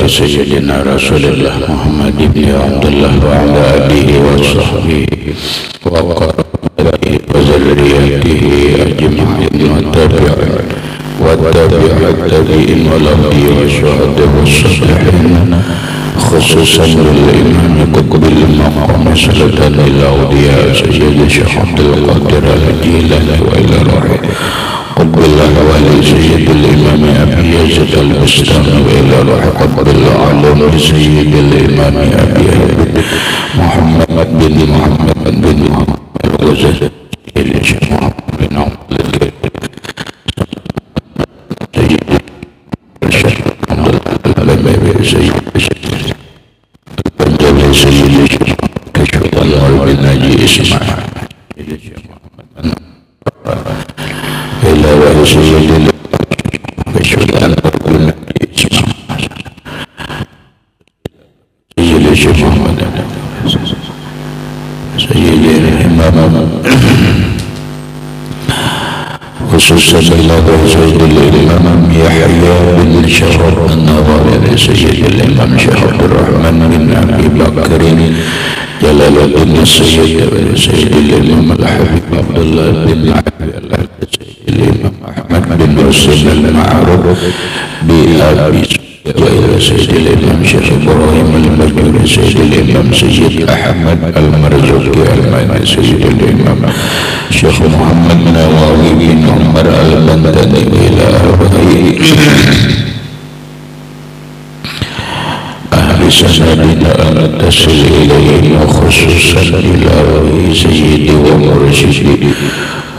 سيدنا رسول الله محمد بن عبد الله وعلى آله وصحبه وقرابته وذريته أجمعين والتابع التابعين والأنبياء والشهداء والصالحين خصوصا للإمام قطب المقام صلاة الأولياء سيد الشيخ عبد القادر الجيلاني وإلى روحه قطب الأحوال سيد الإمام أبي يزيد البستاني وإلى روح قطب الأعلام سيد الإمام أبي محمد بن الغزالي سيد الشيخ محمد بن عبد الله خصوصا إلى سيد الإمام يحيى بن شرف النووي سيد الإمام شيخ عبد الرحمن بن أبي بكر جلال الدين سيد الإمام الحبيب عبد الله بن عبد سيد الإمام أحمد بن حسين المعروف بأبي وإلى سيد الإمام شيخ إبراهيم المجنون سيد الإمام سيد أحمد المرزوقي المعني سيد الإمام شيخ محمد نواوي بن عمر البنداني إلى أربعين أهل سندنا المتصل إليهم وخصوصا إلى روحي سيدي ومرشدي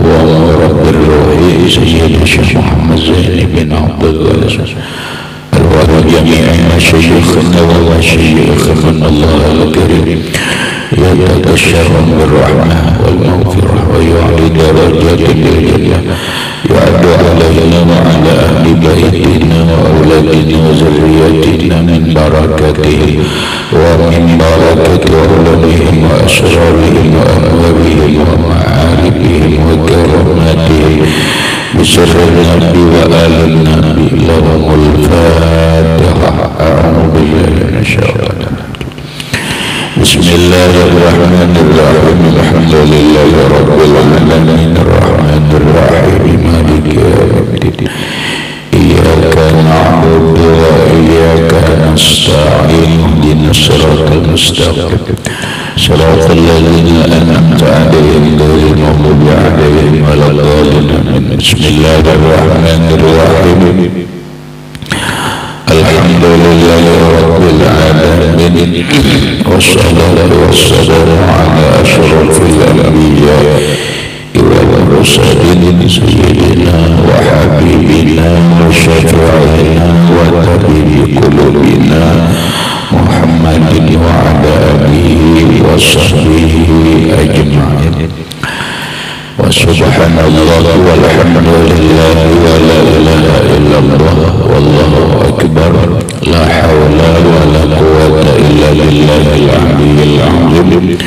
ومربي الروحي سيد الشيخ محمد زين بن عبد الله وجميع مشايخنا ومشايخنا الله الكريم يتبشرون بالرحمة والمغفرة ويعلي درجات الجنة يعد علينا وعلى أهل بيتنا وأولادنا وذرياتنا من بركاته ومن بركة علومهم وأسرارهم وأنوارهم ومعارفهم وكراماتهم بسر النبي وآل النبي لهم الفاتحة. أعوذ بالله من الشيطان. بسم الله الرحمن الرحيم. الحمد لله رب العالمين الرحمن الرحيم مالك يوم الدين إياك نعبد وإياك نستعين اهدنا الصراط المستقيم صراط الذين أنعمت عليهم غير المغضوب عليهم ولا الضالين. بسم الله الرحمن الرحيم. الحمد لله رب العالمين والصلاة والسلام على أشرف الأنبياء والمرسلين سيدنا وحبيبنا وشفيعنا وطبيب قلوبنا محمد وعلى آله وصحبه أجمعين. وسبحان الله والحمد لله ولا إله إلا الله والله أكبر لا حول ولا قوة إلا بالله العلي العظيم.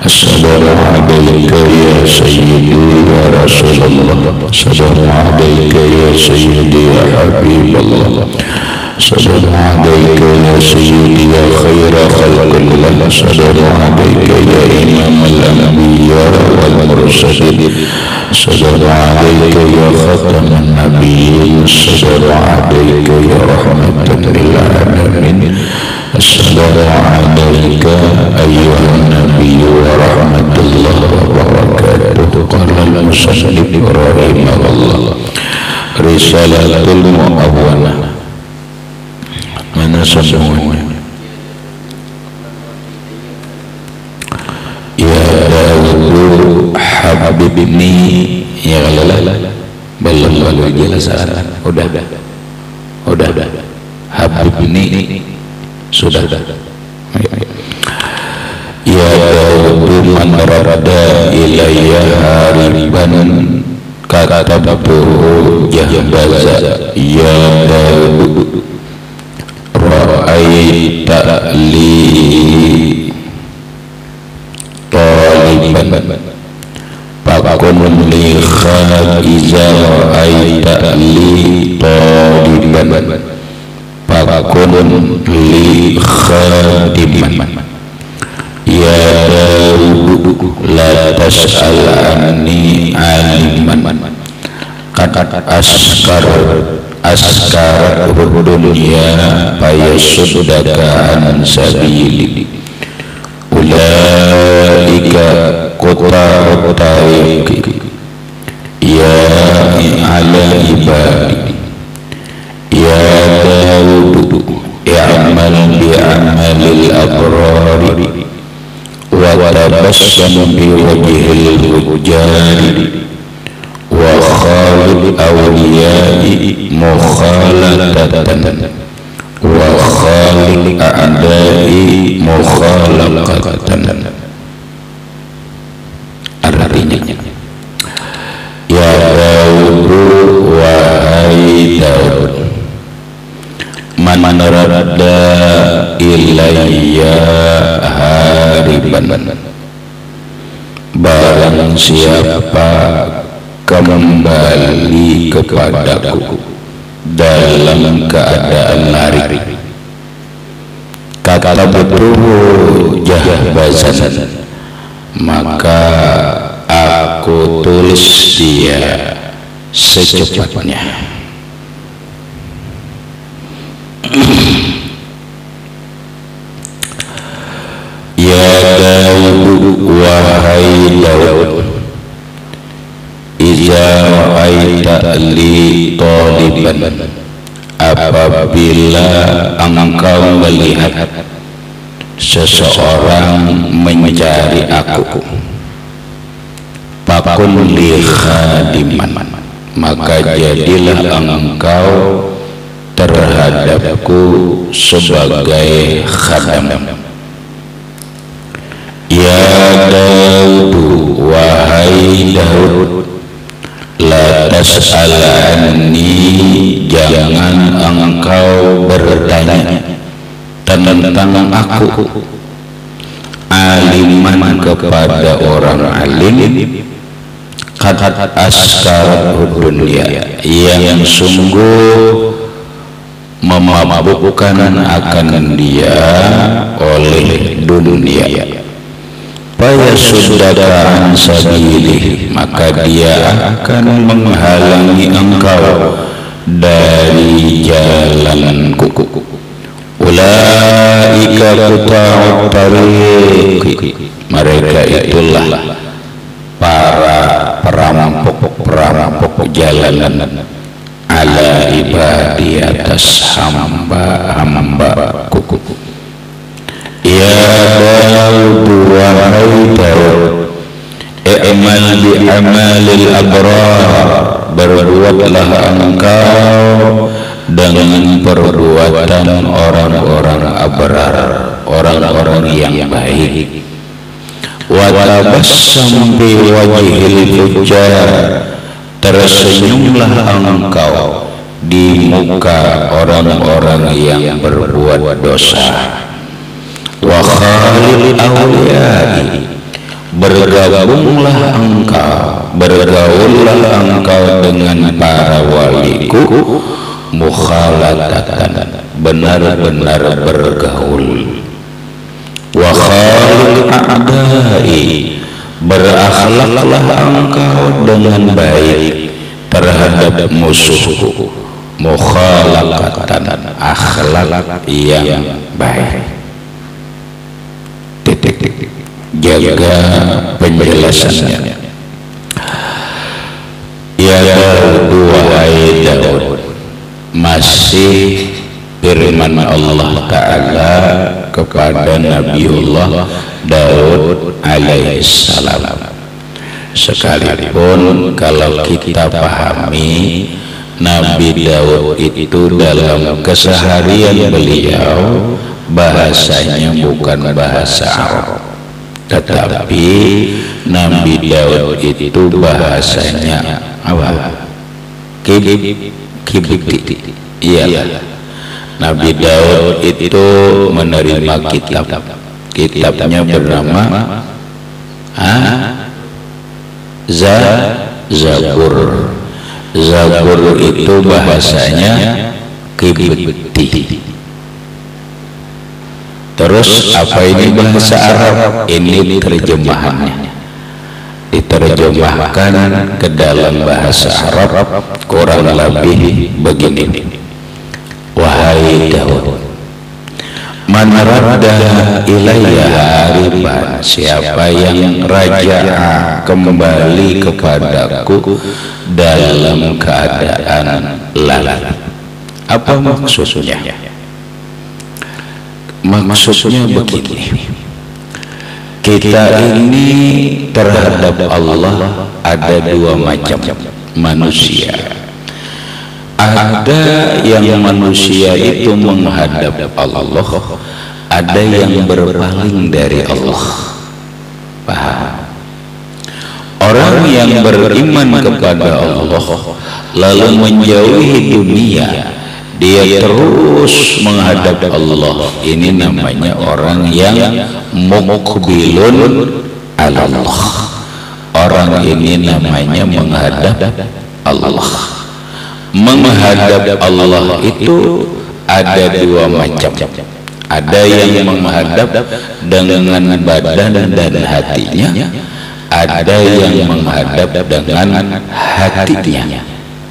السلام عليك يا سيدي يا رسول الله. السلام عليك يا سيدي يا حبيب الله. السلام عليك يا سيدي يا خير خلق الله. السلام عليك يا إمام الأنبياء والمرسلين. السلام عليك يا خاتم النبيين. السلام عليك يا رحمة للعالمين. السلام عليك أيها النبي ورحمة الله وبركاته. قال المصنف رحمه الله رسالة المؤونة. Mana semuanya? Ya Dawud Habibni ya lala belum jelasan. Udah Habibni sudah. Ya Dawud man radda ilayya hariban katabuhu jahbaza. Ya Dawud ra'aita li taliban fakun li khaiza ra'aita li taliban fakun li khadiman ya Daud la tas'al anni aliman qad askar dunya fayasuddaka an sabili ulaika quta'u tariqi ya ala ibadi ya Daud i'mal bi'amalil abrari wa tabassam bi wajhil fujjari wa khalid awliyai mukhalatatan wa khalid a'dai mukhalaqatan. Artinya ya Daud, wahai Daud, man radda ilayya hariban, barang siapa kembali kepadaku dalam keadaan lari, kata betul jahbazan, maka aku tulis dia secepatnya. Ya Daud, wahai Daud, iza ra'aita li taliban, apabila engkau melihat seseorang mencari aku, fakun li khadiman, maka jadilah engkau terhadapku sebagai khadam. Ya Daud, wahai Daud, la tas'al anni, jangan engkau bertanya tentang aku, aliman kepada orang alim, qad askar dunia, yang sungguh memabukkan akan dia oleh dunia. Fayasuddaka an sabilihi, maka dia akan menghalangi engkau dari jalanku. Ulaika quta'u tariqi, mereka itulah para perampok jalanan, ala ibadi, atas hamba-hambaku. Ya Daud, wahai Daud, i'mal bi amalil abrar, berbuatlah engkau dengan perbuatan orang-orang abrar, orang-orang yang baik. Wa tabassam bi wajhil fujjar, tersenyumlah engkau di muka orang-orang yang berbuat dosa. Wa khalil awliyai, bergabunglah engkau, bergaullah engkau dengan para waliku, mukhalatatan, benar-benar bergaul. Wa khalil a'dai, berakhlaklah engkau dengan baik terhadap musuhku, mukhalatan, akhlak yang baik. Jaga penjelasannya. Ya Daud, wahai Daud, masih firman Allah Ta'ala kepada Nabiullah Daud alaihissalam. Sekalipun kalau kita pahami Nabi Daud itu dalam keseharian beliau bahasanya bukan bahasa Arab, tetapi Nabi Daud itu bahasanya apa? Kibti. Iya. Nabi Daud itu menerima kitabnya bernama Zabur. Zabur itu bahasanya Kibti. Terus apa ini bahasa Arab? Ini terjemahannya. Diterjemahkan ke dalam bahasa Arab kurang lebih begini. Wahai Daud, man radda ilayya hariban, siapa yang raja'a kembali kepadaku dalam keadaan lalai. Apa maksudnya? Maksudnya begini, kita ini terhadap Allah ada dua macam manusia. Ada yang manusia itu menghadap Allah, ada yang berpaling dari Allah. Paham? Orang yang beriman kepada Allah lalu menjauhi dunia, dia terus menghadap Allah. Ini namanya orang yang muqbilun ala Allah. Orang ini namanya menghadap Allah. Menghadap Allah itu ada dua macam. Ada yang menghadap dengan badan dan hatinya, ada yang menghadap dengan hatinya,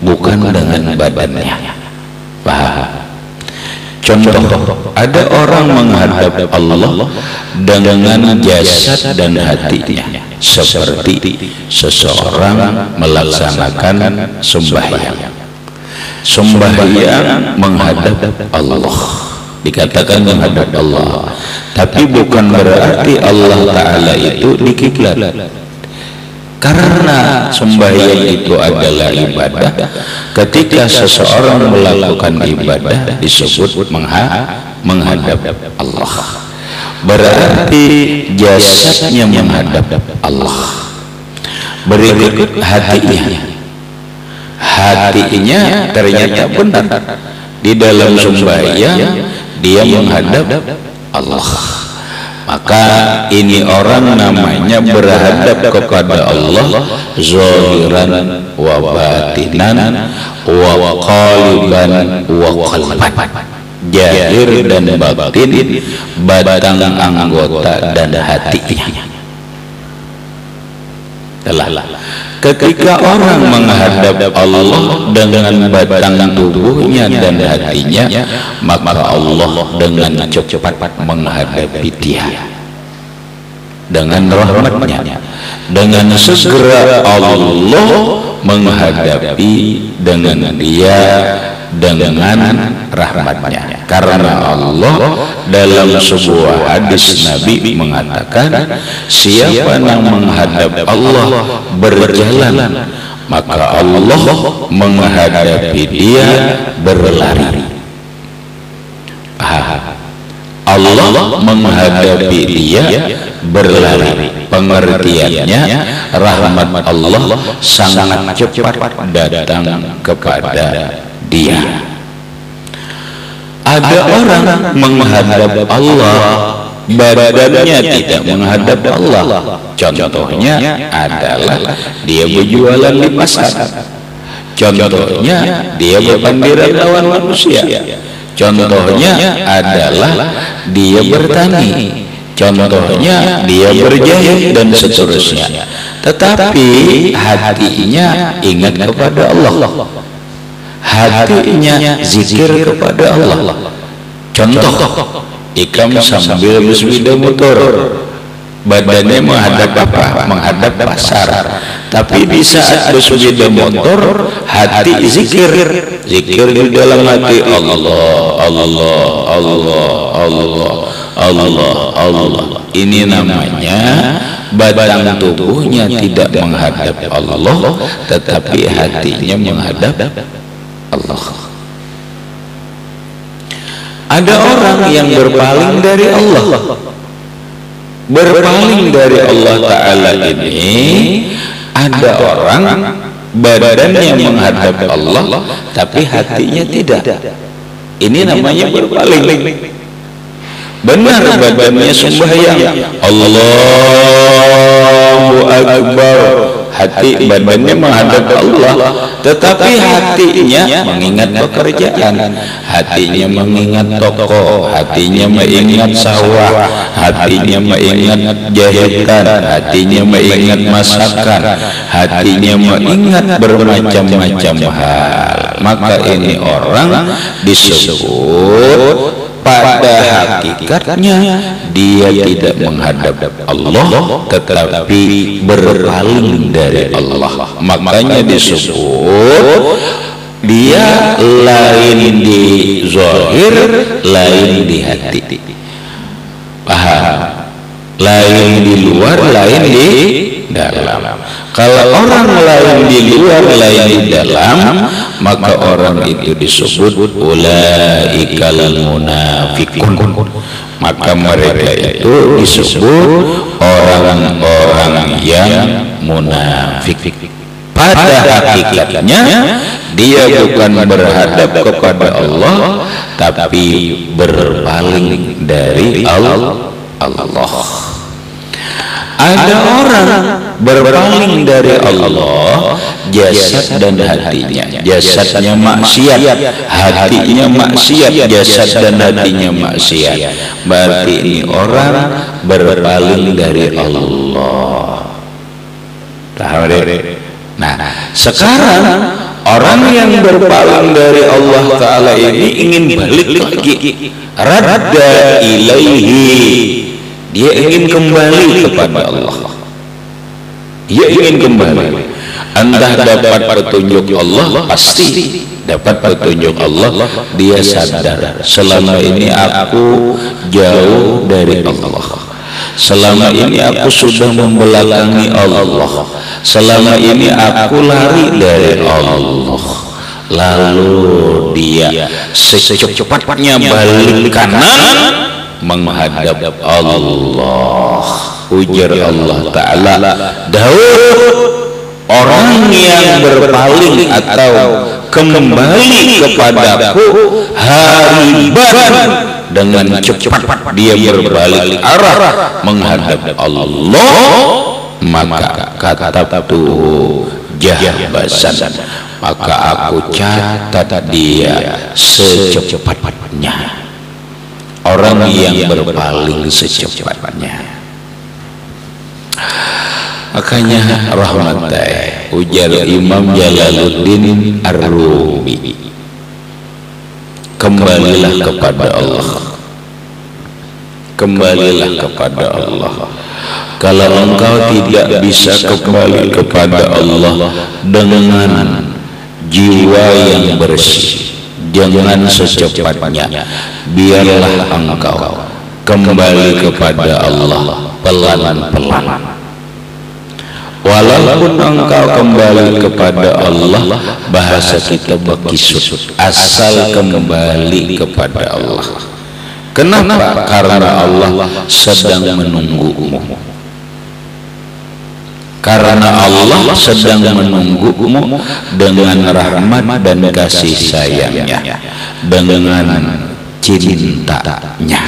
bukan dengan badannya. Paham? Contoh, ada orang menghadap Allah dengan jasad dan hatinya, seperti seseorang melaksanakan sembahyang. Sembahyang menghadap Allah, dikatakan menghadap Allah, tapi bukan berarti Allah Ta'ala itu di kiblat. Karena sembahyang itu adalah ibadah. Ketika seseorang melakukan ibadah disebut menghadap Allah, berarti jasadnya menghadap Allah. Berikut hatinya ternyata benar, di dalam sembahyang dia menghadap Allah. Maka ini orang namanya berhadap kepada Allah zahiran wa batinan wa qaliban wa qalban, zahir dan batin, batang anggota dan hatinya. Ketika orang menghadap Allah dengan batang tubuhnya dan hatinya, maka Allah dengan cepat menghadapi dia dengan rahmatnya. Dengan segera Allah menghadapi dengan dia dengan rahmatnya. Karena Allah dalam sebuah hadis Nabi mengatakan, siapa yang menghadap Allah berjalan, maka Allah menghadapi dia berlari. Allah menghadapi dia berlari. Pengertiannya, rahmat Allah sangat cepat datang kepada dia. Ada orang menghadap Allah, badannya tidak menghadap Allah. Contohnya adalah dia berjualan di pasar. Contohnya dia berpandiran lawan manusia. Contohnya adalah dia bertani. Contohnya dia berjahit dan seterusnya. Tetapi hatinya ingat kepada Allah, hatinya zikir kepada Allah. Contoh, ikam sambil bersepeda motor, badannya menghadap apa? Menghadap pasar. Tapi di saat bersepeda motor, hati zikir di dalam hati, Allah, Allah, Allah, Allah, Allah, Allah. Ini namanya badan tubuhnya tidak menghadap Allah, tetapi hatinya menghadap Allah. Ada orang yang berpaling dari Allah. Berpaling dari Allah Ta'ala ini, ada orang badannya menghadap Allah, tapi hatinya tidak. Ini namanya berpaling. Benar badannya sembahyang, Allahu Akbar, hati badannya menghadap Allah, tetapi hatinya mengingat pekerjaan, hatinya mengingat toko, hatinya mengingat sawah, hatinya mengingat jahitan, hatinya mengingat masakan, hatinya mengingat bermacam-macam hal. Maka ini orang disebut pada hakikatnya dia tidak menghadap Allah, tetapi berpaling dari Allah. Makanya disebut dia lain di zahir, lain di hati. Paham? Lain di luar, lain di dalam. Kalau orang lain di luar, lain di dalam, maka orang itu disebut ulaikal munafiqun. Maka mereka itu disebut orang-orang yang munafik. Pada hakikatnya dia bukan berhadap kepada Allah, tapi berpaling dari Allah. Ada orang berpaling dari Allah, jasad dan hatinya. Jasadnya maksiat, hatinya maksiat, jasad dan hatinya maksiat. Berarti ini orang berpaling dari Allah. Nah, sekarang orang yang berpaling dari Allah Ta'ala ini ingin balik lagi, radda ilaihi, dia ingin kembali kepada Allah. Dia ingin kembali. Entah dapat petunjuk Allah, pasti dapat petunjuk Allah. Dia sadar selama ini aku jauh dari Allah, selama ini aku sudah membelakangi Allah, selama ini aku lari dari Allah. Lalu dia secepatnya balik kanan menghadap Allah. Ujar Allah Ta'ala, Daud, orang yang berpaling atau kembali kepadaku hariban, dengan cepat dia berbalik arah menghadap Allah, maka katabtu jahbasan, maka aku catat dia secepatnya. Orang yang berpaling secepatnya. Makanya rahmatai, ujar Imam Jalaluddin Ar-Rumi, kembalilah kepada Allah, kembalilah kepada Allah. Kalau engkau tidak bisa kembali kepada Allah dengan jiwa yang bersih, jangan secepatnya, biarlah engkau kembali kepada Allah pelan-pelan. Walaupun engkau kembali kepada Allah, bahasa kita bekisut, asal kembali kepada Allah. Kenapa? Karena Allah sedang menunggumu. Karena Allah sedang menunggumu dengan rahmat dan kasih sayangnya, dengan cintanya.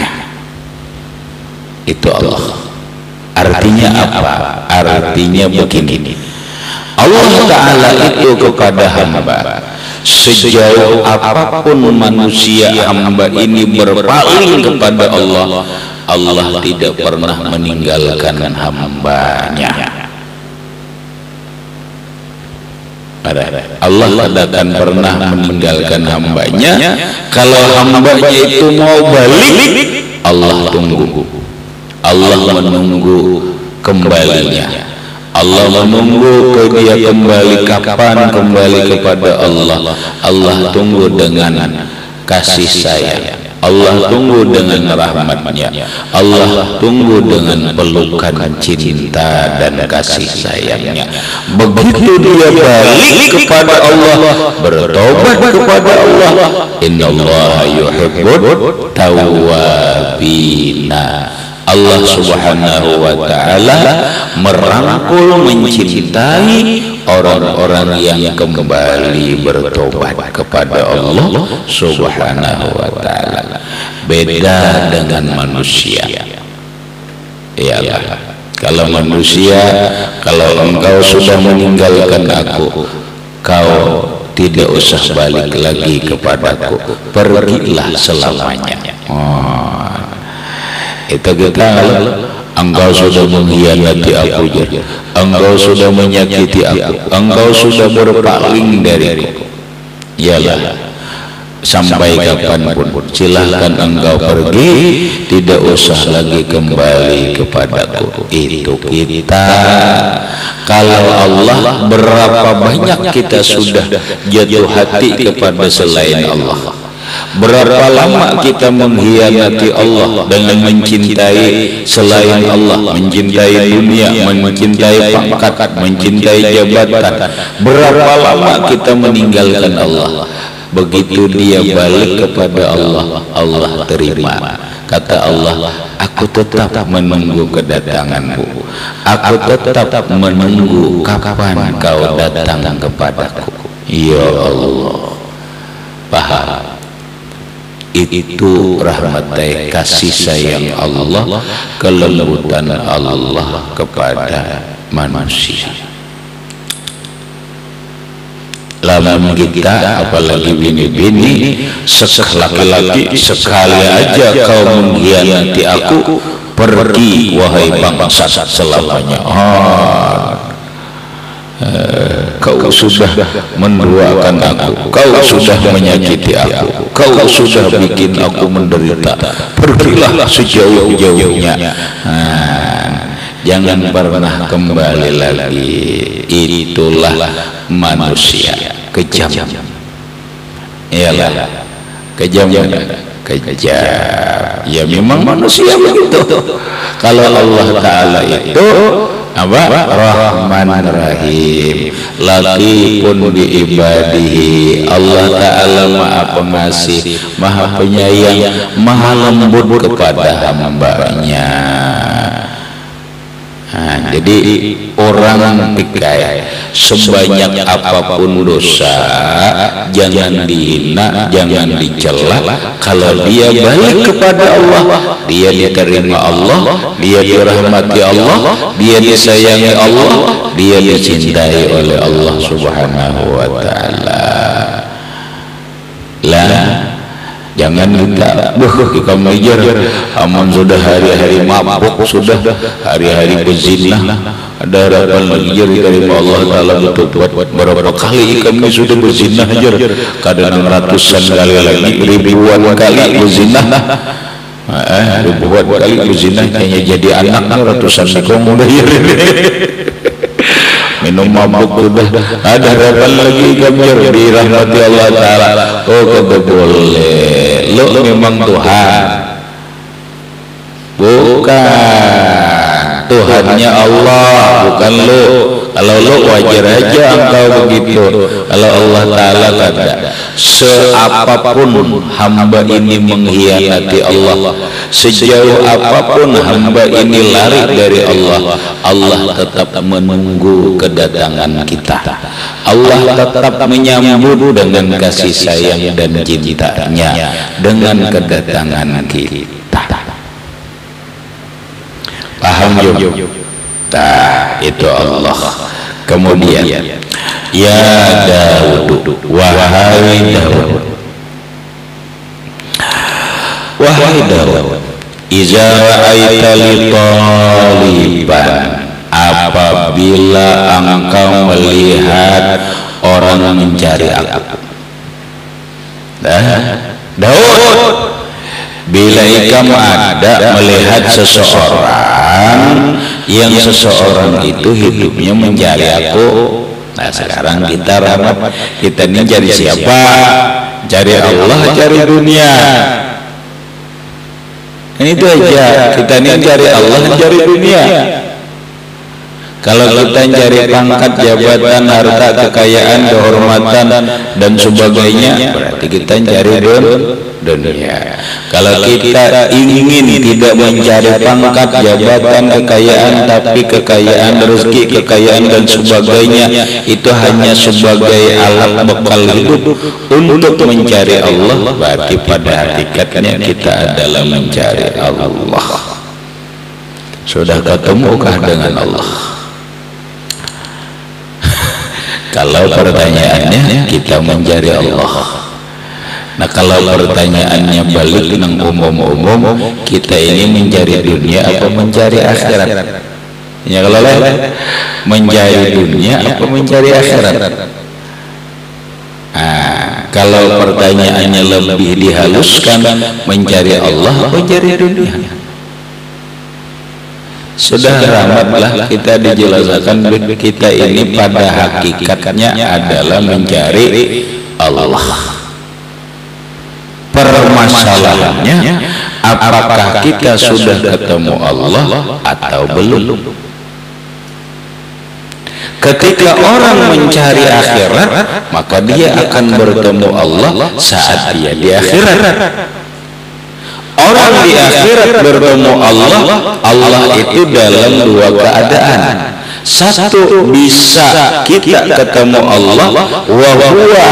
Itu Allah. Artinya apa? Artinya begini, Allah Ta'ala itu kepada hamba, sejauh apapun manusia hamba ini berpaling kepada Allah, Allah tidak pernah meninggalkan hambanya. Allah tidak akan pernah meninggalkan hambanya. Kalau hambanya itu mau balik, Allah tunggu, Allah menunggu kembalinya. Allah menunggu ke dia kembali kapan kembali kepada Allah. Allah tunggu dengan kasih sayang, Allah tunggu dengan rahmatnya, Allah tunggu dengan pelukan cinta dan kasih sayangnya. Begitu dia balik kepada Allah, bertobat kepada Allah, innallaha yuhibbut tawwabina. Allah Subhanahu wa Ta'ala merangkul, mencintai orang-orang yang kembali bertobat kepada Allah Subhanahu wa Ta'ala. Beda dengan manusia. Ya Allah, Kalau manusia, kalau engkau sudah meninggalkan aku, kau tidak usah balik lagi kepadaku, pergilah selamanya. Itu kita, engkau sudah mengkhianati aku, engkau sudah menyakiti aku, engkau sudah berpaling dariku, yalah, sampai kapanpun silahkan engkau pergi, tidak usah lagi kembali kepadaku. Itu kita. Kalau Allah, berapa banyak kita sudah jatuh hati kepada selain Allah, berapa lama kita mengkhianati Allah dengan mencintai selain Allah, mencintai dunia, mencintai pangkat, mencintai jabatan. Berapa lama kita meninggalkan Allah. Begitu dia balik kepada Allah, Allah terima. Kata Allah, aku tetap menunggu kedatanganmu, aku tetap menunggu kapan kau datang kepadaku. Ya Allah, paham? Itu rahmat kasih sayang Allah, kelembutan Allah kepada manusia. Lamun kita, apalagi bini-bini, laki-laki, sekali aja kau mengkhianati aku, pergi wahai bangsa selamanya. Kau sudah menduakan aku, kau sudah menyakiti aku, kau sudah bikin aku menderita, pergilah sejauh-jauhnya. Jangan pernah kembali lagi. Itulah manusia kejam. Iyalah, kejam. Ya memang manusia begitu. Kalau Allah Ta'ala itu apa? Rahman Rahim, latifun bi ibadihi. Allah Ta'ala Maha Pengasih, Maha Penyayang, Maha Lembut kepada hambanya. Jadi orang pikai sebanyak apapun dosa, jangan dihina, jangan dicela. Kalau dia balik kepada Allah, dia diterima Allah, dia dirahmati Allah, dia disayangi Allah, dia dicintai oleh Allah Subhanahu wa Ta'ala. Jangan kita kita mengejar, aman sudah hari-hari mabuk, sudah hari-hari berzina, ada harapan lagi diterima Allah Ta'ala. Betul, berapa kali kami sudah berzina aja, kadang ratusan kali lagi, ribuan kali berzina, ribuan kali berzina, hanya jadi anaknya ratusan ekor udah minum mabuk sudah, ada harapan lagi kami dirahmati Allah Ta'ala. Oh, kata boleh, lo memang Tuhan, bukan Tuhannya Allah, bukan lo. Kalau lo wajar aja engkau begitu. Kalau Allah Ta'ala kata, seapapun hamba ini mengkhianati Allah, sejauh apapun hamba ini lari dari Allah, Allah tetap menunggu kedatangan kita. Allah tetap menyambut dengan kasih sayang dan cintanya dengan kedatangan kita. Paham yuk? Itu Allah. Kemudian, ya Daud, wahai Daud, iza ra'aita li taliban, apabila engkau melihat orang mencari aku. Daud, bila ikam ada melihat seseorang yang seseorang itu hidupnya mencari aku. Nah sekarang kita rahmat, kita ini cari siapa? Cari Allah, cari dunia. Itu aja, kita ini cari Allah, cari dunia. Kalau kita cari pangkat, jabatan, harta, kekayaan, kehormatan dan sebagainya, berarti kita cari dunia. Kalau kita ingin tidak mencari pangkat, jabatan, kekayaan, tapi kekayaan rezeki, kekayaan dan sebagainya itu hanya sebagai alat bekal hidup untuk mencari Allah, berarti pada hakikatnya kita adalah mencari Allah. Sudah ketemukah dengan Allah? Kalau pertanyaannya kita mencari Allah. Nah kalau pertanyaannya balik nang umum-umum, kita ini mencari dunia apa mencari akhirat? Ya kalau mencari dunia apa mencari akhirat? Kalau pertanyaannya lebih dihaluskan, mencari Allah apa mencari dunia? Sudah ramatlah kita dijelaskan, kita ini pada hakikatnya adalah mencari Allah. Permasalahannya, apakah kita sudah ketemu Allah atau belum? Ketika orang mencari akhirat, maka dia akan bertemu Allah saat dia di akhirat. Orang di akhirat bertemu Allah, Allah itu dalam dua keadaan. Satu, bisa kita ketemu Allah wa huwa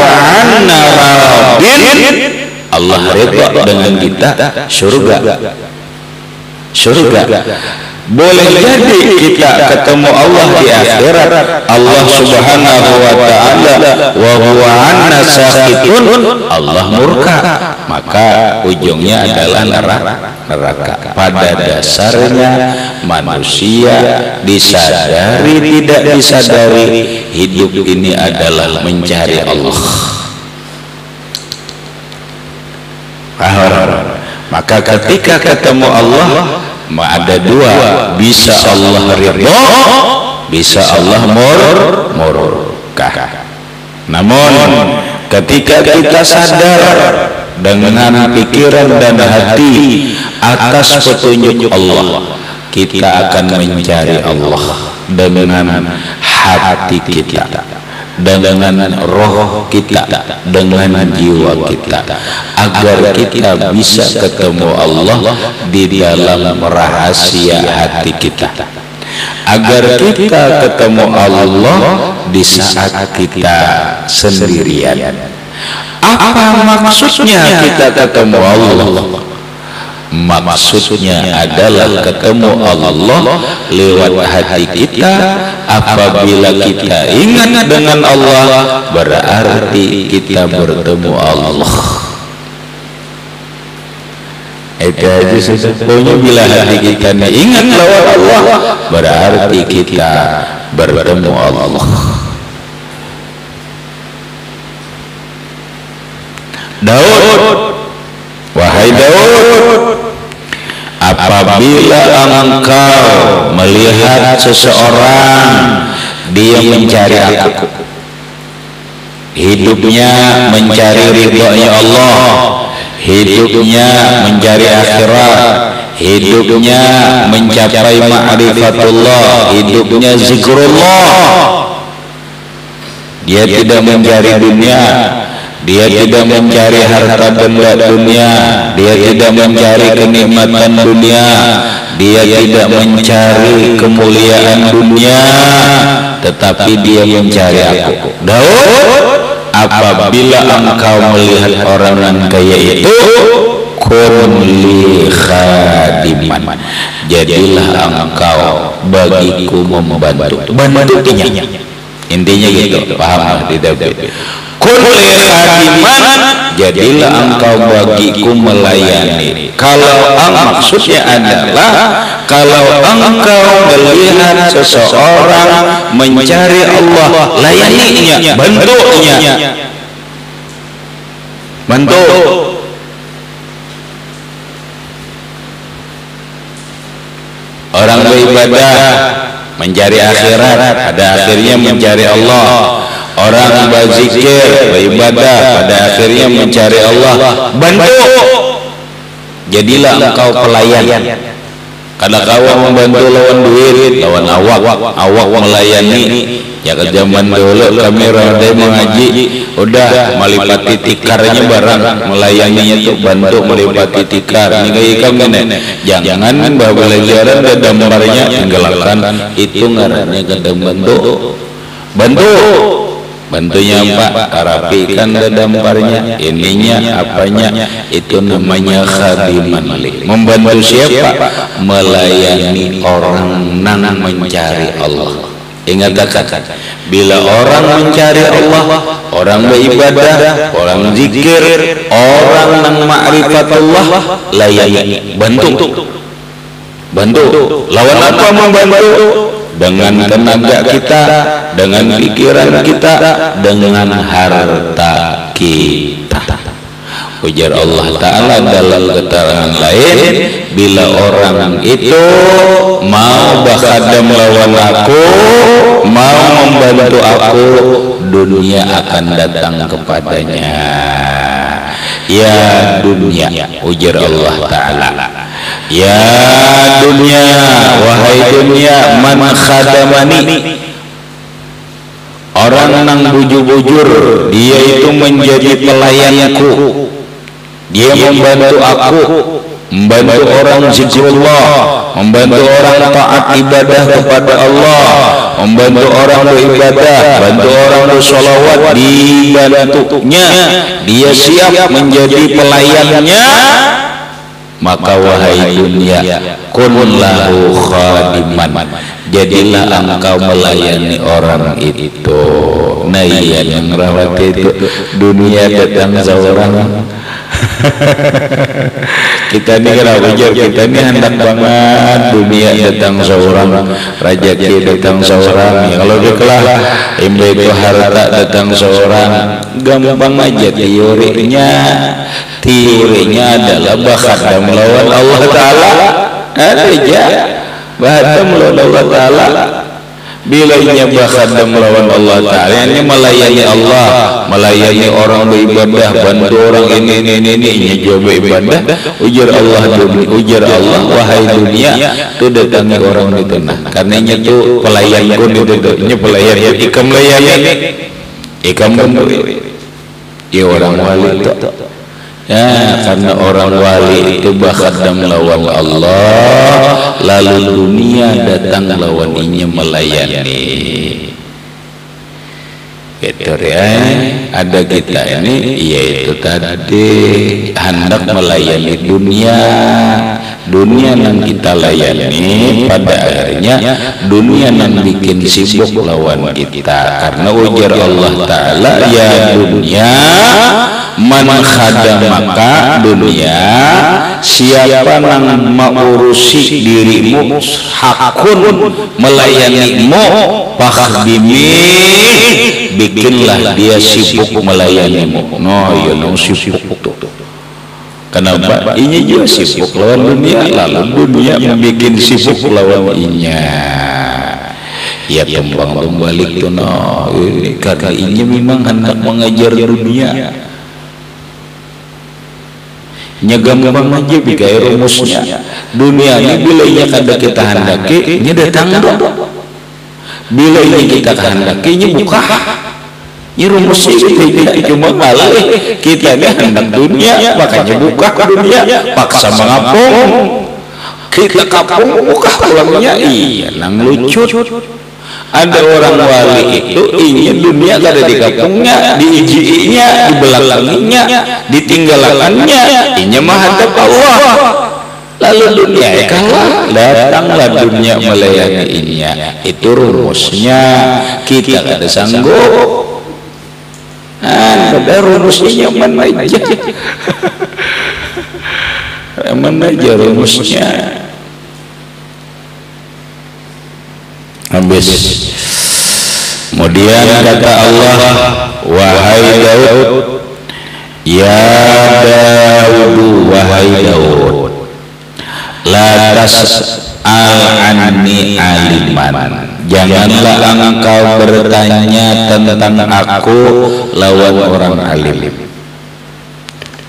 anna radin, Allah redha dengan kita, surga. Boleh jadi kita ketemu Allah di akhirat, Allah subhanahu wa ta'ala wa huwa anna sakhitun, Allah murka, maka ujungnya adalah neraka. Pada dasarnya manusia disadari tidak disadari, hidup ini adalah mencari Allah. Maka ketika ketemu Allah, ada dua, bisa Allah ridho, bisa Allah murka. Namun ketika kita sadar dengan pikiran dan hati atas petunjuk Allah, kita akan mencari Allah dengan hati kita, dengan roh kita, dengan jiwa kita, agar kita bisa ketemu Allah di dalam rahasia hati kita, agar kita ketemu Allah di saat kita sendirian. Apa maksudnya kita ketemu Allah? Maksudnya adalah ketemu Allah lewat hati kita. Apabila kita ingat dengan Allah, berarti kita bertemu Allah. Itu aja sesungguhnya, bila hati kita ingat lewat Allah, berarti kita bertemu Allah. Daud, wahai Daud, apabila engkau melihat seseorang dia mencari aku, hidupnya mencari ridhonya Allah, hidupnya mencari akhirat, hidupnya mencapai ma'rifatullah, hidupnya zikrullah, dia tidak mencari dunia, dia tidak mencari harta benda dunia, dia tidak mencari kenikmatan dunia, dia tidak mencari kemuliaan dunia, tetapi dia mencari aku. Daud, apabila engkau melihat orang yang kaya itu, kun li khadiman, jadilah engkau bagiku membantu. Bantunya, intinya gitu, paham tidak? Kun li khadiman, jadilah engkau bagiku melayani. Kalau maksudnya adalah, kalau engkau melihat seseorang mencari Allah, layaninya, bantunya, bantu. Orang beribadah mencari akhirat, pada akhirnya mencari Allah. Orang berzikir, beribadah, pada akhirnya mencari Allah. Bantu, jadilah engkau pelayan. Kada kau membantu lawan duit, lawan awak melayani. Ya ke zaman dulu kami rada mengaji, udah melipati tikarnya barang, melayaninya tuh bantu melipati tikar. Ini kayak kami nih, jangan belajaran dan gambarnya tenggelamkan, itu ngarannya kada bantu. Bantunya Pak, rapikan dadamparnya, ininya apanya, itu namanya khadiman li. Membantu siapa? Melayani orang nang mencari Allah. Ingat kata, bila orang mencari Allah, orang beribadah, orang zikir, orang nang ma'rifatullah, layani, bantu. Lawan apa membantu? Dengan tenaga kita, dengan pikiran kita, dengan harta kita. Ujar Allah Ta'ala dalam keterangan lain, bila orang itu mau berkhadam lawan aku, mau membantu aku, dunia akan datang kepadanya. Ya dunia, ujar Allah Ta'ala, ya dunia, wahai dunia, man khadamani, orang nang bujur-bujur, dia itu menjadi pelayanku, dia membantu aku, membantu orang zikrullah, membantu orang taat ibadah kepada Allah, membantu orang beribadah, bantu orang bersolawat, dibantunya, dia siap menjadi pelayannya. Maka wahai dunia, kun lahu khadiman, jadilah engkau melayani orang itu. Nah iya yang rawat itu, dunia datang seorang. Kita ini kan ujar, kita ini hendak banget dunia datang seorang, rezeki datang seorang. Ya, kalau dikelah imbe itu harta datang seorang, gampang aja teorinya adalah bakhadam lawan Allah Ta'ala. Ada aja bakhadam lawan Allah Ta'ala. Bila inya bakhadam lawan Allah Ta'ala, ini melayani Allah, melayani orang beribadah, bantu orang ini inya jawab ibadah. Ujar Allah, wahai dunia, tu datangi orang di tanah, karena inya tu pelayan pun itu, inya pelayan, ikam melayani, ikam bantu. Ya orang wali itu. Ya, karena orang wali itu bakhadam lawan Allah, lalu dunia datang lawan inya melayani. Gitu ya, ada kita ini, yaitu tadi hendak melayani dunia yang kita layani, pada akhirnya dunia yang bikin sibuk lawan kita. Karena ujar Allah Ta'ala, ya dunia, man khadamaka, dunia, siapa yang mengurusi dirimu, hakun melayanimu, fakhdimi, bikinlah dia sibuk melayanimu. No, ya no sibuk tuh. Kenapa? Ini juga sibuk lawan dunia, lalu dunia membuat sibuk lawan inya. Ya tumbang balik tuh no, karena ini memang hendak mengajar dunia. Gampang aja bikai rumusnya. Dunia ini bila ia kada kita hendaki, ini datang dong. Bila ini kita hendaki, ini buka. Ini rumusnya kita cuma malah kita ini hendak dunia, makanya buka dunia, paksa mengapung. Kita kapung buka ulangnya, iya nang lucu. Ada orang wali itu ingin dunia kada di kapungnya, diijiinya, dibelakanginya, ditinggalannya, inya menghadap Allah. Lalu dunia kalah, datanglah dunia melayani inya. Itu rumusnya, kita kada sanggup. Ada rumusnya nyaman aja. Nyaman aja rumusnya. Habis. Kemudian kata Allah, wahai Daud, ya Daud, wahai Daud, la tas'al anni aliman, janganlah engkau bertanya tentang aku lawan orang alim.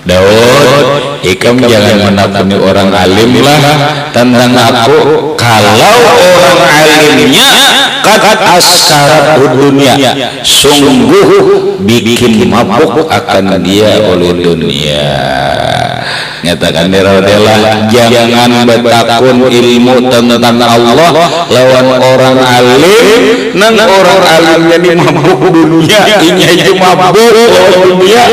Daud, ikam jangan menakuni orang alim lah tentang aku. Kalau orang alimnya qad askarat dunia, sungguh bikin mabuk akan dia oleh dunia. Nyatakan diradelah jangan bertakun ilmu tentang Allah lawan orang alim, nang orang alim jadi mabuk dunia, inya itu mabuk dunia.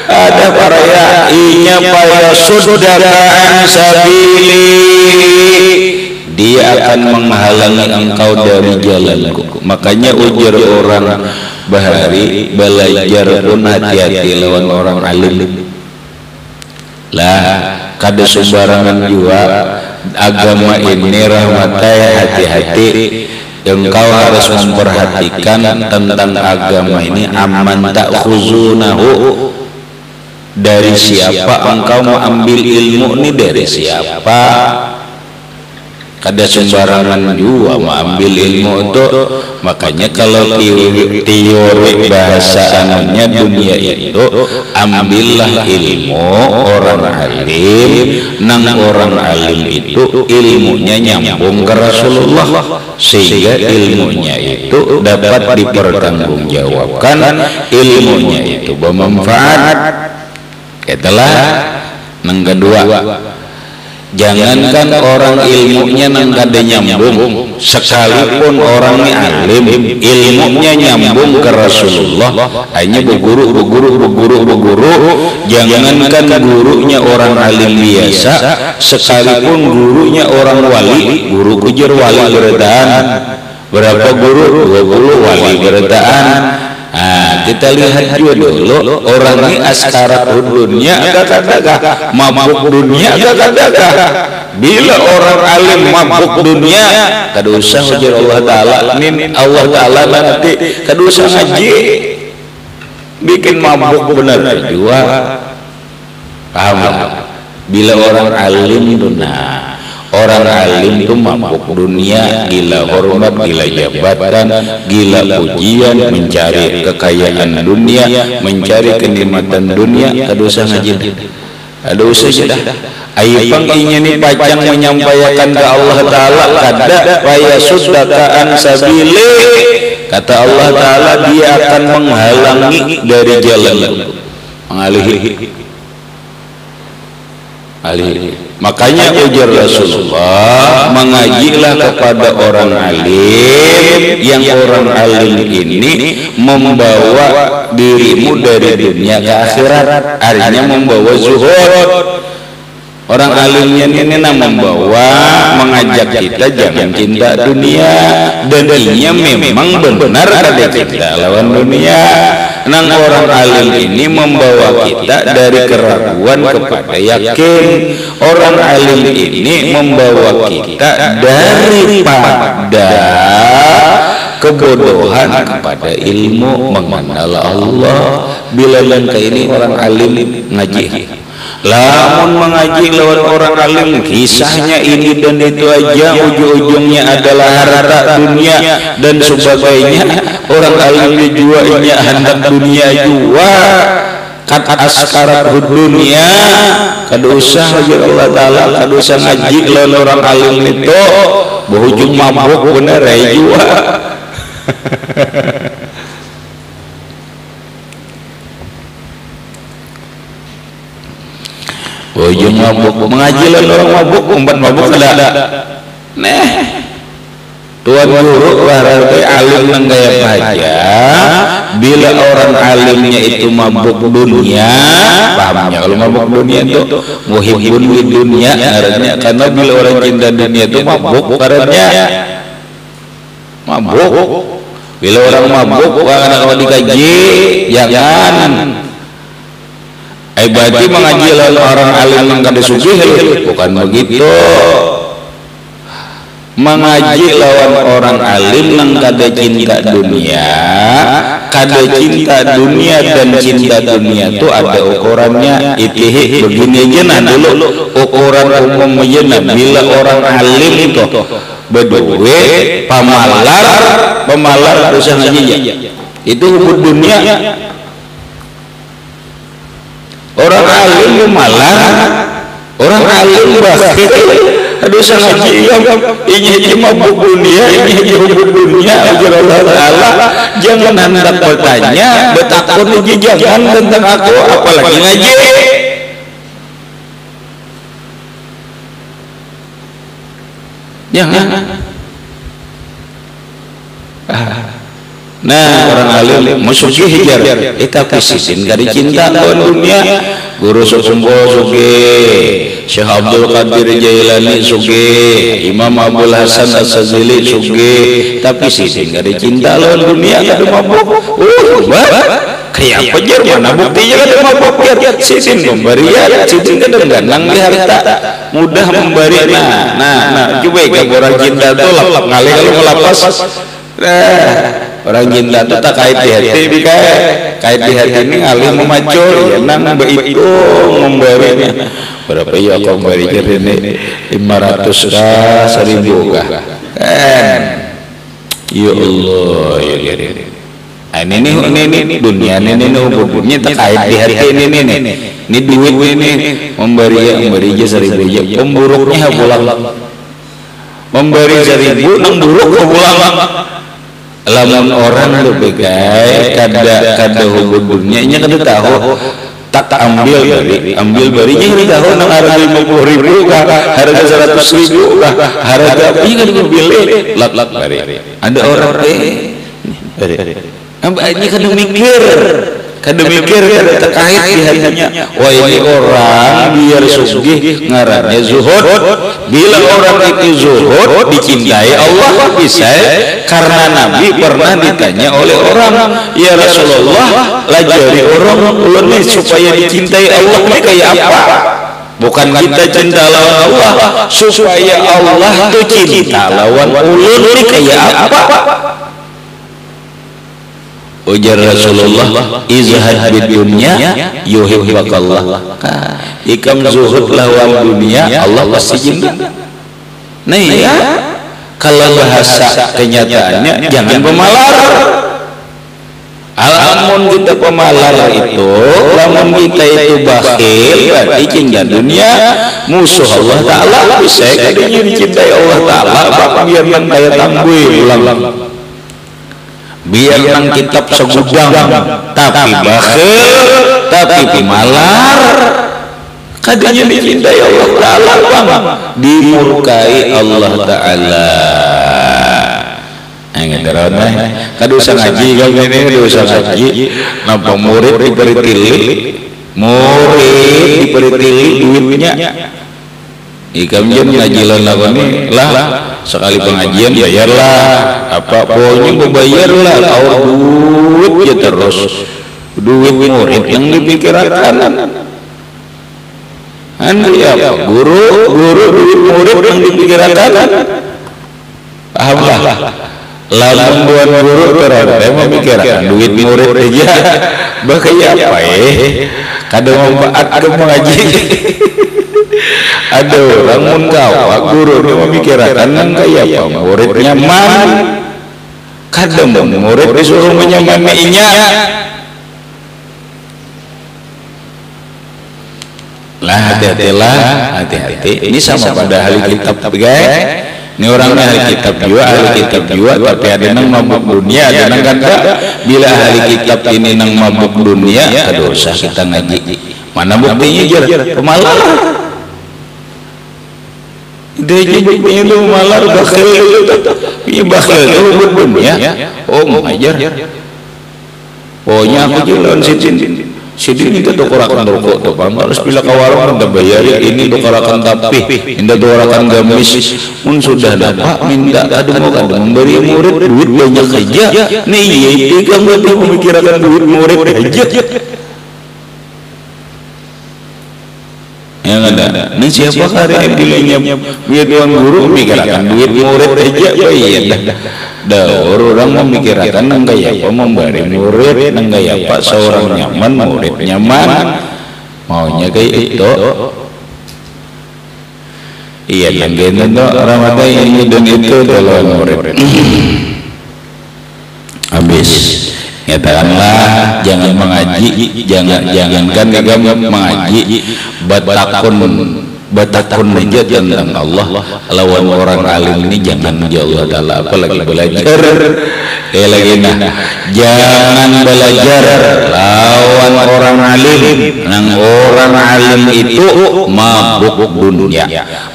Ada para ya inya paya sudakaan sabili, dia akan menghalangi engkau dari jalanku. Makanya ujar orang bahari belajar pun hati-hati lawan orang alim lah, kada sembarangan juga agama ini rahmatai. Hati-hati, engkau harus memperhatikan tentang agama ini. Aman tak khuzunahu, dari siapa engkau mau ambil ilmu ini, dari siapa. Kada sembarangan juga mengambil ilmu itu. Makanya kalau teori bahasa anunya dunia itu, ambillah ilmu orang alim, nang orang alim itu ilmunya nyambung ke Rasulullah, sehingga ilmunya itu dapat dipertanggungjawabkan, ilmunya itu bermanfaat. Itulah nang kedua. Jangankan orang ilmunya nang kada nyambung, sekalipun orangnya alim, ilmunya nyambung ke Rasulullah, hanya berguru. Jangankan gurunya orang alim biasa, sekalipun gurunya orang wali, guru kujer wali beredaan. Berapa guru? 20 wali beredaan. Kita lihat juga dulu orang ini askarat dunia agak-agak, mabuk dunia agak-agak. Bila orang alim mabuk dunia, kada usah ujar Allah Ta'ala. Ini Allah Ta'ala nanti kada usah ngaji, bikin mabuk benar juga. Paham? Bila orang alim dunia, orang alim itu mabuk dunia, gila hormat, gila jabatan, gila pujian, mencari kekayaan dunia, mencari kenikmatan dunia. Kada usah ngaji, kada usah sudah. Aipang ingin pacang menyampaikan ke Allah Ta'ala, kada paya sudakaan sabili. Kata Allah Ta'ala, dia akan menghalangi dari jalan, mengalihi. Makanya ujar Rasulullah, mengajilah kepada orang alim, yang orang alim ini membawa dirimu dari dunia ke akhirat, artinya membawa zuhud. Orang alimnya ini membawa, mengajak kita jangan cinta dunia, dan inya memang benar ada cinta lawan dunia. Nang orang alim ini membawa kita dari keraguan kepada yakin. Orang alim ini membawa kita daripada kebodohan kepada ilmu mengenal Allah. Bila langkah ini orang alim ngaji, lamun mengaji lawan orang alim, kisahnya ini dan itu aja, ujung-ujungnya adalah harta dunia dan sebagainya. Orang alim juga ini hendak dunia juga, kat askarat dunia. Kada usah ujar Allah Ta'ala, kada usah ngaji lawan orang alim itu, berujung mabuk bener juga. Ujung mabuk, mengaji lawan orang mabuk, umpan mabuk ada. Tuan guru berarti alim nang gaya aja. Bila orang alimnya itu mabuk dunia, pahamnya kalau mabuk dunia itu muhibbun di dunia artinya, karena bila orang cinta dunia itu mabuk karena mabuk. Bila orang mabuk, karena kalau dikaji jangan. Berarti mengaji lawan orang alim yang kada sugih, bukan begitu. Mengaji lawan orang alim yang kada cinta dunia, kada cinta dunia, dan cinta dunia itu ada ukurannya. Itihi begini aja nah dulu ukuran umum aja nah. Bila orang alim itu berduwe pemalar usah ngaji ya, itu hubud dunia. Orang alim malar orang alim bakhil aduh sangaji ini mabuk dunia ini hubub dunia ujar Allah Ta'ala jangan hendak bertanya bertakun jangan tentang aku apalagi ngaji jangan. Nah orang alim musuki hijar eta pisin gari cinta lawan dunia guru sumbo suge Syekh Abdul Qadir Jailani suge Imam Abdul Hasan As-Sazili suge tapi sisin gari cinta lawan dunia kada mabuk kayak apa jer mana buktinya kada mabuk sisin pemberian sisin kada ganang di harta mudah memberi nah coba ikan orang cinta tuh lap ngali kalau melapas orang cinta itu tak kait di hati kait di hati ini alim memacur ya nang itu memberinya berapa ya kau memberi jadi ini 500 kah 1000 kah ya Allah ya ini dunia ini hubungannya tak kait di hati ini duit ini memberi aja 1000 aja pemburuknya pulang memberi 1000 nang buruk pulang lamun orang lebih gay kada hubungannya nya kada tahu tak ambil barinya kada tahu nang harga 50.000 kah harga 100.000 kah harga ini kada pilih lat bari ada orang ini kada mikir kada terkait di hatinya wah ini orang biar sugih ngarannya zuhud bila orang itu zuhud dicintai Allah bisa karena Nabi pernah ditanya oleh orang ya Rasulullah lajari orang ulun supaya dicintai Allah ini kayak apa bukan kita cinta lawan Allah supaya Allah itu cinta lawan ulun ini kayak apa ujar Rasulullah izhad bid dunya yuhibbukallah ikam zuhud lawan dunia Allah pasti cinta nah ya kalau bahasa kenyataannya jangan pemalar alamun kita pemalar itu lamun kita itu bakhil berarti cinta dunia musuh Allah Ta'ala bisa kadanya dicintai Allah Ta'ala bapak biar nang kaya tangguh ulang biar nang kitab segudang tapi bakhil tapi pemalar kadanya dicintai Allah Ta'ala dimurkai Allah Ta'ala kada usah ngaji kalau ini kada usah ngaji nampak murid diberi tili duitnya ikam jen ngaji lawan lah sekali pengajian bayarlah apa pokoknya bayarlah kau duit ya terus duit murid yang dipikirkan anda ya guru duit murid yang dipikirkan pahamlah lamun buat guru terus memikirkan duit murid aja bahaya apa kadang membaat ke mengaji ada orang mengkawak guru dia memikirkan kayak apa murid nyaman kadang murid disuruh menyamaninya lah hati-hati ini sama pada ahli kitab guys ini orangnya ahli kitab juga tapi ada nang mabuk dunia ada nang kata bila ahli kitab ini nang mabuk dunia kada usah kita ngaji mana buktinya jar pemalar dia buktinya itu pemalar bakhil ini bakhil itu hubud dunia oh ngajar pokoknya aku jalan sidin itu dokarakan rokok tuh harus bila kawarang anda bayar ini dokarakan tapi indah dokarakan gamis pun sudah dapat minta aduh mau kada memberi murid duit banyak aja nih iya kamu tuh memikirkan duit murid aja yang ada ini siapa hari bilangnya biar tuan guru memikirkan duit murid aja iya dah orang memikirkan nang gaya apa memberi murid nang gaya apa seorang nyaman murid nyaman maunya kayak itu iya yang gitu Ramadan ini dan itu kalau murid habis nyatakanlah jangan mengaji jangankan kamu mengaji batakun batakun aja tentang Allah. Lawan orang alim ini jangan ya Allah Ta'ala, apalagi belajar lagi jangan belajar lawan orang alim. Nang orang alim itu mabuk dunia,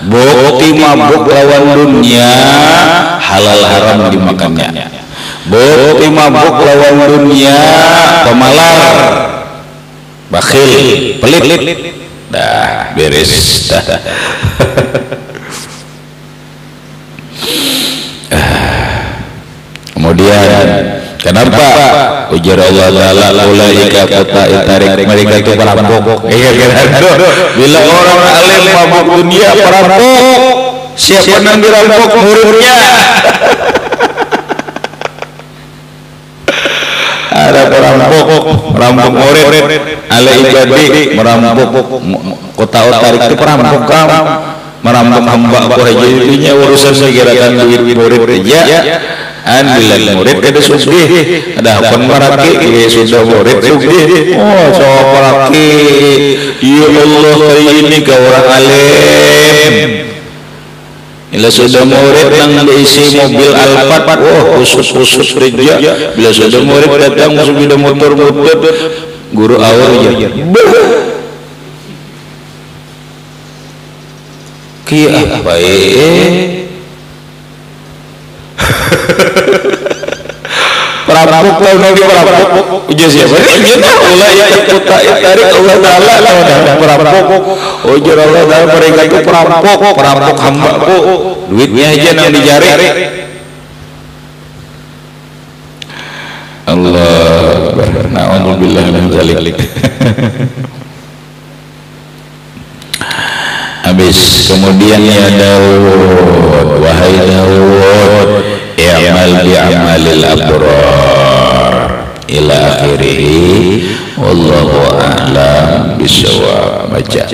bukti mabuk lawan dunia halal haram dimakannya, bukti mabuk lawan dunia pemalar, bakhil, pelit. Dah beres dah. Kemudian kenapa ujar Allah Ta'ala ulaika qata'i tarik, mereka itu perampok. Bila orang alim mabuk dunia perampok, siapa yang dirampok? Muridnya. Ada perampok murid, ala ijadi merampok kota tarik itu perampok kamu, merampok hamba aku aja intinya urusan segerakan duit murid aja. Bila murid ada sugih, ada pengaraki sudah murid sugih. Oh soparaki, ya Allah ini ke orang alim. Bila sudah murid yang diisi mobil Alphard, oh khusus kerja. Bila sudah murid datang sudah motor guru awal aja. Kia baik. Perampok lah lagi perampok. Ujar siapa? Dia tahu lah ya kota tarik Allah Ta'ala lawan perampok. Ujar Allah Ta'ala mereka itu perampok hamba ku. Duitnya aja yang dijari. Allah na'udzubillah min dzalik. Habis kemudian ya Daud, wahai Daud, i'mal bi'amalil abrar ila akhirih, wallahu a'lam bishawab. Baca.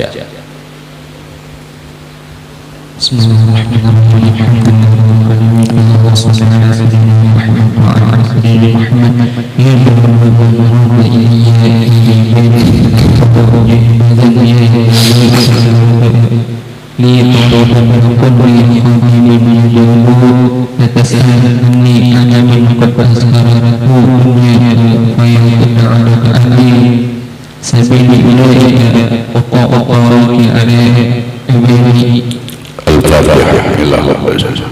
Al-Fatihah.